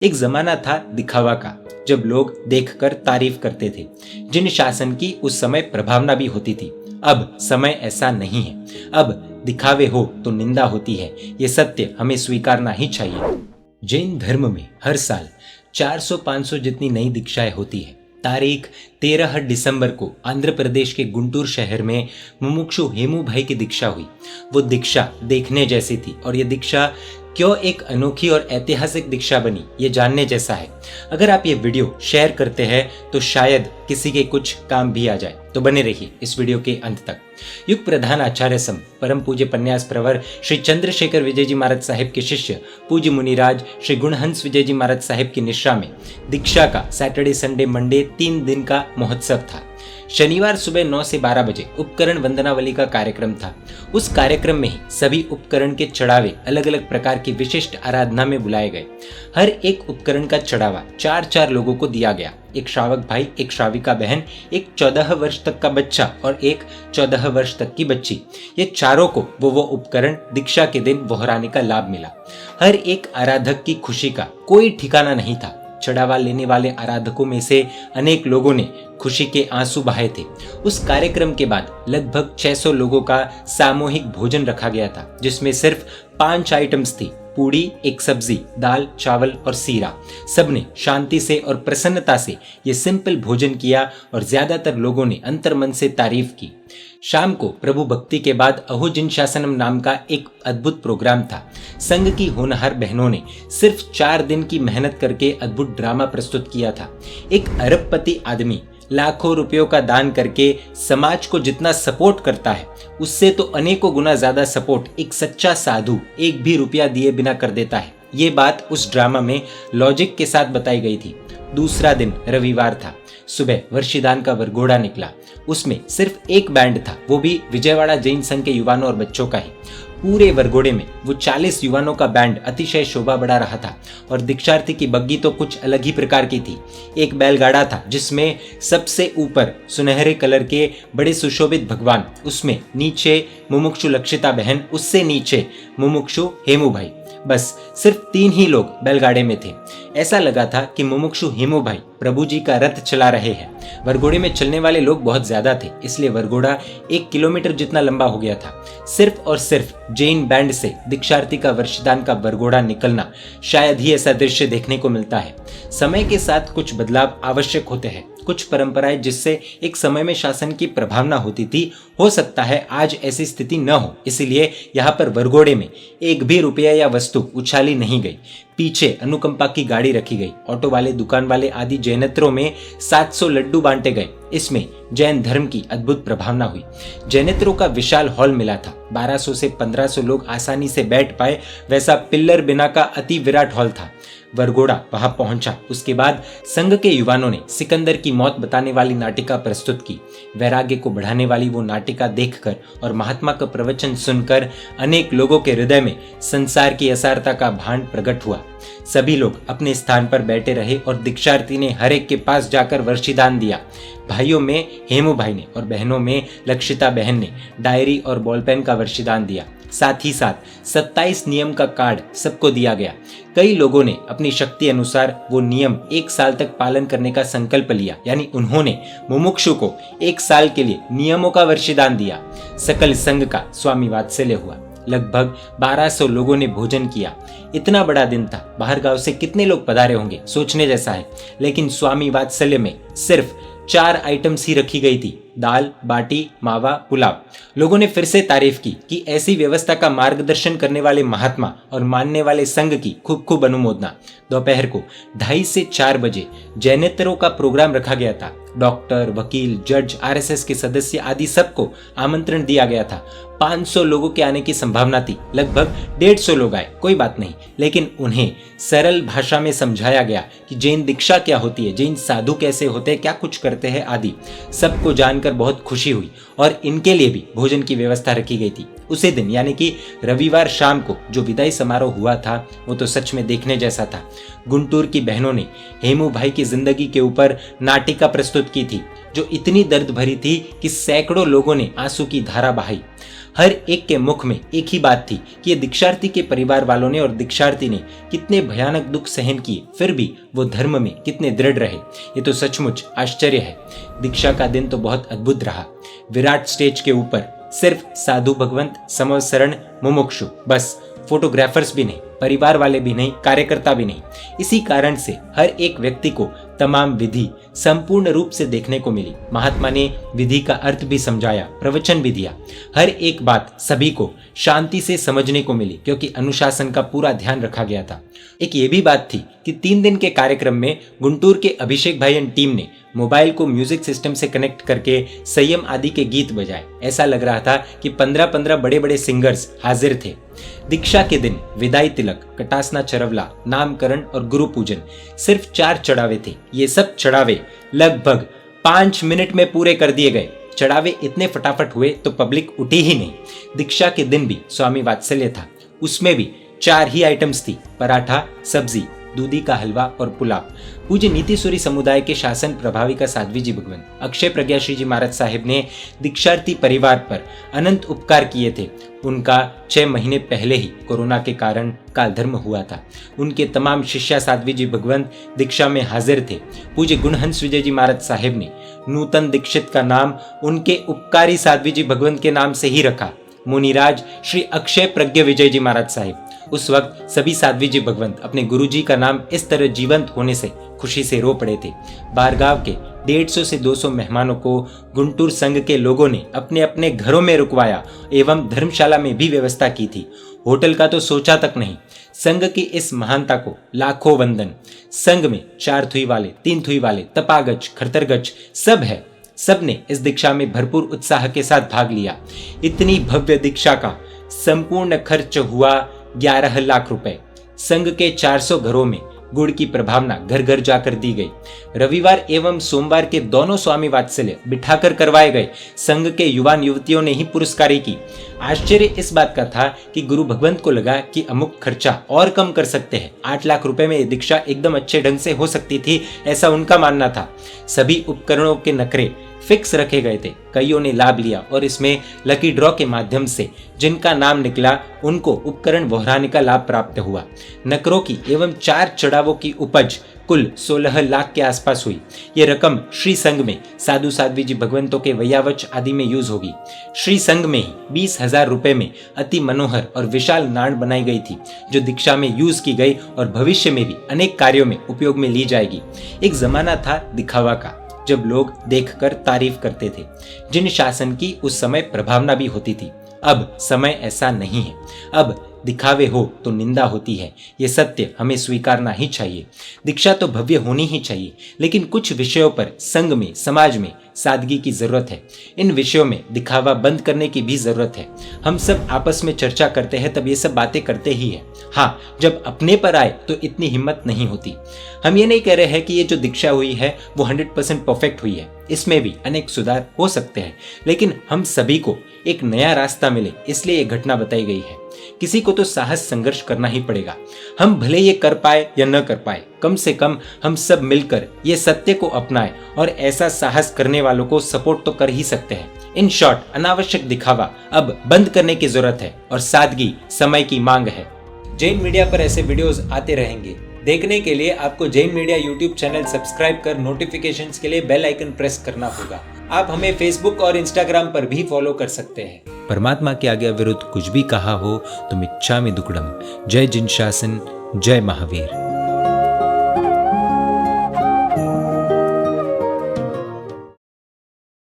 एक जमाना था दिखावा का, जब लोग देखकर तारीफ करते थे, जिन शासन की उस समय प्रभावना भी होती थी। अब समय ऐसा नहीं है। अब दिखावे हो तो निंदा होती है। ये सत्य हमें स्वीकारना ही चाहिए। जैन धर्म में हर साल 400-500 जितनी नई दीक्षाएं होती है। तारीख 13 दिसंबर को आंध्र प्रदेश के गुंटूर शहर में मुमुक्षु हेमू भाई की दीक्षा हुई। वो दीक्षा देखने जैसी थी, और ये दीक्षा क्यों एक अनोखी और ऐतिहासिक दीक्षा बनी, ये जानने जैसा है। अगर आप ये वीडियो शेयर करते हैं तो शायद किसी के कुछ काम भी आ जाए, तो बने रहिए इस वीडियो के अंत तक। युग प्रधान आचार्य सम परम पूज्य पन्यास प्रवर श्री चंद्रशेखर विजय जी महाराज साहिब के शिष्य पूज्य मुनिराज श्री गुणहंस विजय जी महाराज साहिब की निश्रा में दीक्षा का सैटरडे संडे मंडे 3 दिन का महोत्सव था। शनिवार सुबह 9 से 12 बजे उपकरण वंदनावली का कार्यक्रम था। उस कार्यक्रम में ही सभी उपकरण के चढ़ावे अलग अलग प्रकार की विशिष्ट आराधना में बुलाए गए। हर एक उपकरण का चढ़ावा 4-4 लोगों को दिया गया। एक श्रावक भाई, एक श्राविका बहन, एक 14 वर्ष तक का बच्चा और एक 14 वर्ष तक की बच्ची। ये चारों को वो उपकरण दीक्षा के दिन वहराने का लाभ मिला। हर एक आराधक की खुशी का कोई ठिकाना नहीं था। चढ़ावा लेने वाले आराधकों में से अनेक लोगों ने खुशी के आंसू बहाए थे। उस कार्यक्रम के बाद लगभग 600 लोगों का सामूहिक भोजन रखा गया था, जिसमें सिर्फ 5 आइटम्स थी: पूड़ी, एक सब्जी, दाल, चावल और सीरा। सबने शांति से और प्रसन्नता से ये सिंपल भोजन किया और ज्यादातर लोगों ने अंतर्मन से तारीफ की। शाम को प्रभु भक्ति के बाद अहोजिन शासनम नाम का एक अद्भुत प्रोग्राम था। संघ की होनहार बहनों ने सिर्फ 4 दिन की मेहनत करके अद्भुत ड्रामा प्रस्तुत किया था। एक अरबपति आदमी लाखों रुपयों का दान करके समाज को जितना सपोर्ट करता है, उससे तो अनेकों गुना ज्यादा सपोर्ट एक सच्चा साधु एक भी रुपया दिए बिना कर देता है। ये बात उस ड्रामा में लॉजिक के साथ बताई गई थी। दूसरा दिन रविवार था। सुबह वर्षिदान का वरघोड़ा निकला। उसमें सिर्फ एक बैंड था, वो भी विजयवाड़ा जैन संघ के युवानों और बच्चों का ही। पूरे वरघोड़े में वो 40 युवानों का बैंड अतिशय शोभा बढ़ा रहा था, और दीक्षार्थी की बग्गी तो कुछ अलग ही प्रकार की थी। एक बैलगाड़ा था जिसमें सबसे ऊपर सुनहरे कलर के बड़े सुशोभित भगवान, उसमें नीचे मुमुक्षु लक्षिता बहन, उससे नीचे मुमुक्षु हेमू भाई। बस सिर्फ 3 ही लोग बैलगाड़े में थे। ऐसा लगा था कि मुमुक्षु हेमू भाई प्रभु जी का रथ चला रहे हैं। वरघोड़े में चलने वाले लोग बहुत ज्यादा थे, इसलिए वरघोड़ा 1 किलोमीटर जितना लंबा हो गया था। सिर्फ और सिर्फ जैन बैंड से दीक्षार्थी का वर्षिदान का वरघोड़ा निकलना, शायद ही ऐसा दृश्य देखने को मिलता है। समय के साथ कुछ बदलाव आवश्यक होते हैं। कुछ परंपराएं जिससे एक समय में शासन की प्रभावना होती थी, हो सकता है आज ऐसी स्थिति न हो, इसीलिए यहाँ पर वरघोड़े में एक भी रुपया या वस्तु उछाली नहीं गई। पीछे अनुकंपा की गाड़ी रखी गई। ऑटो वाले, दुकान वाले आदि जैनेत्रों में 700 लड्डू बांटे गए। इसमें जैन धर्म की अद्भुत प्रभावना हुई। जैनेत्रों का विशाल हॉल मिला था। 1200 से 1500 लोग आसानी से बैठ पाए वैसा पिल्लर बिना का अति विराट हॉल था। वरघोड़ा वहां पहुंचा। उसके बाद संघ के युवानों ने सिकंदर की मौत बताने वाली नाटिका प्रस्तुत की। वैराग्य को बढ़ाने वाली वो नाटिका देखकर और महात्मा का प्रवचन सुनकर अनेक लोगों के हृदय में संसार की असारता का भान प्रकट हुआ। सभी लोग अपने स्थान पर बैठे रहे और दीक्षार्थी ने हर एक के पास जाकर वर्षिदान दिया। भाइयों में हेमू भाई ने और बहनों में लक्षिता बहन ने डायरी और बॉलपेन का वर्षिदान दिया। साथ ही साथ 27 नियम का कार्ड सबको दिया गया। कई लोगों ने अपनी शक्ति अनुसार वो नियम 1 साल तक पालन करने का संकल्प लिया, यानी उन्होंने मुमुक्षु को 1 साल के लिए नियमों का वर्षिदान दिया। सकल संघ का स्वामी वात्सल्य हुआ। लगभग 1200 लोगों ने भोजन किया। इतना बड़ा दिन था, बाहर गांव से कितने लोग पधारे होंगे, सोचने जैसा है। लेकिन स्वामी वात्सल्य में सिर्फ 4 आइटम्स ही रखी गई थी: दाल, बाटी, मावा, पुलाव। लोगों ने फिर से तारीफ की कि ऐसी व्यवस्था का मार्गदर्शन करने वाले महात्मा और मानने वाले संघ की खूब खूब अनुमोदना। दोपहर को 2:30 से 4 बजे जैनेत्रों का प्रोग्राम रखा गया था। डॉक्टर, वकील, जज, आरएसएस के सदस्य आदि सबको आमंत्रण दिया गया था। 500 लोगों के आने की संभावना थी। लगभग 150 लोग आए, कोई बात नहीं, लेकिन उन्हें सरल भाषा में समझाया गया कि जैन दीक्षा क्या होती है, जैन साधु कैसे होते हैं, क्या कुछ करते हैं आदि। सबको जानकर बहुत खुशी हुई और इनके लिए भी भोजन की व्यवस्था रखी गई थी। उसी दिन यानी कि रविवार शाम को जो विदाई समारोह हुआ था, वो तो सच में देखने जैसा था। गुंटूर की बहनों ने हेमू भाई की जिंदगी के ऊपर नाटिका प्रस्तुत की थी। जो इतनी दर्द भरी थी कि सैकड़ों लोगों ने आंसू की धारा बहाई। हर एक के मुख में एक ही बात थी कि ये दीक्षार्थी के परिवार वालों ने और दीक्षार्थी ने कितने भयानक दुख सहन किए, फिर भी वो धर्म में कितने दृढ़ रहे। ये तो सचमुच आश्चर्य है। दीक्षा का दिन तो बहुत अद्भुत रहा। विराट स्टेज के ऊपर सिर्फ साधु भगवंत, समवसरण, मुमुक्षु, बस। फोटोग्राफर्स भी नहीं, परिवार वाले भी नहीं, कार्यकर्ता भी नहीं। इसी कारण से हर एक व्यक्ति को तमाम विधि संपूर्ण रूप से देखने को मिली। महात्मा ने विधि का अर्थ भी समझाया, प्रवचन भी दिया। हर एक बात सभी को शांति से समझने को मिली, क्योंकि अनुशासन का पूरा ध्यान रखा गया था। एक ये भी बात थी कि 3 दिन के कार्यक्रम में गुंटूर के अभिषेक भाई एंड टीम ने मोबाइल को म्यूजिक सिस्टम से कनेक्ट करके संयम आदि के गीत बजाए। ऐसा लग रहा था कि 15-15 बड़े बड़े सिंगर्स हाजिर थे। दीक्षा के दिन विदाई तिलक, कटासना चरवला, नामकरण और गुरु पूजन, सिर्फ 4 चढ़ावे थे। ये सब चढ़ावे लगभग 5 मिनट में पूरे कर दिए गए। चढ़ावे इतने फटाफट हुए तो पब्लिक उठी ही नहीं। दीक्षा के दिन भी स्वामी वात्सल्य था। उसमें भी 4 ही आइटम्स थी, पराठा, सब्जी, दूधी का हलवा और पुलाव। पूज्य नीतिसूरी समुदाय के शासन प्रभाविका साध्वी जी भगवंत अक्षय प्रज्ञाश्री जी महाराज साहिब ने दीक्षार्थी परिवार पर अनंत उपकार किए थे। उनका 6 महीने पहले ही कोरोना के कारण कालधर्म हुआ था। उनके तमाम शिष्या साध्वी जी भगवंत दीक्षा में हाजिर थे। पूज्य गुणहंस विजय जी महाराज साहिब ने नूतन दीक्षित का नाम उनके उपकारी साध्वी जी भगवंत के नाम से ही रखा, मुनिराज श्री अक्षय प्रज्ञ विजय जी महाराज साहिब। उस वक्त सभी साध्वी जी भगवंत अपने गुरुजी का नाम इस तरह जीवंत होने से खुशी से रो पड़े थे। बारगांव के 150 से 200 मेहमानों को गुंटूर संघ के लोगों ने अपने अपने घरों में रुकवाया एवं धर्मशाला में भी व्यवस्था की थी। होटल का तो सोचा तक नहीं। संघ की इस महानता को लाखों वंदन। संघ में 4 थुई वाले, 3 थुई वाले, तपागज, खरतरगज सब है। सब ने इस दीक्षा में भरपूर उत्साह के साथ भाग लिया। इतनी भव्य दीक्षा का संपूर्ण खर्च हुआ 11 लाख रुपए। संघ के 400 घरों में गुड़ की प्रभावना घर घर जाकर दी गई। रविवार एवं सोमवार के दोनों स्वामी वात्सल्य बिठाकर करवाए गए। संघ के युवान युवतियों ने ही पुरस्कारी की। आश्चर्य इस बात का था कि गुरु भगवंत को लगा कि अमुक खर्चा और कम कर सकते हैं। 8 लाख रुपए में दीक्षा एकदम अच्छे ढंग से हो सकती थी, ऐसा उनका मानना था। सभी उपकरणों के नखरे फिक्स रखे गए थे। कईयों ने लाभ लिया और इसमें लकी ड्रॉ के माध्यम से जिनका नाम निकला उनको उपकरण वहराने का लाभ प्राप्त हुआ। नकरों की एवं 4 चढ़ावों की उपज कुल 16 लाख के आसपास हुई। ये रकम श्री संघ में साधु साध्वी जी भगवंतों के वैयावच आदि में यूज होगी। श्री संघ में ही 20,000 रुपए में अति मनोहर और विशाल नाण बनाई गई थी, जो दीक्षा में यूज की गई और भविष्य में भी अनेक कार्यों में उपयोग में ली जाएगी। एक जमाना था दिखावा का, जब लोग देखकर तारीफ करते थे, जिन शासन की उस समय प्रभावना भी होती थी। अब समय ऐसा नहीं है। अब दिखावे हो तो निंदा होती है। ये सत्य हमें स्वीकारना ही चाहिए। दीक्षा तो भव्य होनी ही चाहिए, लेकिन कुछ विषयों पर संघ में, समाज में सादगी की जरूरत है। इन विषयों में दिखावा बंद करने की भी जरूरत है। हम सब आपस में चर्चा करते हैं तब ये सब बातें करते ही है। हाँ, जब अपने पर आए तो इतनी हिम्मत नहीं होती। हम ये नहीं कह रहे हैं कि ये जो दीक्षा हुई है वो 100% परफेक्ट हुई है। इसमें भी अनेक सुधार हो सकते हैं, लेकिन हम सभी को एक नया रास्ता मिले इसलिए ये घटना बताई गई है। किसी को तो साहस संघर्ष करना ही पड़ेगा। हम भले ये कर पाए या न कर पाए, कम से कम हम सब मिलकर ये सत्य को अपनाएं और ऐसा साहस करने वालों को सपोर्ट तो कर ही सकते हैं। इन शॉर्ट, अनावश्यक दिखावा अब बंद करने की जरूरत है और सादगी समय की मांग है। जैन मीडिया पर ऐसे वीडियोस आते रहेंगे। देखने के लिए आपको Jain media YouTube channel subscribe कर नोटिफिकेशंस के लिए बेल आइकन प्रेस करना होगा। आप हमें फेसबुक और इंस्टाग्राम पर भी फॉलो कर सकते हैं। परमात्मा के आज्ञा विरुद्ध कुछ भी कहा हो तो मिच्छामि दुक्कडम। जय जिन शासन, जय महावीर।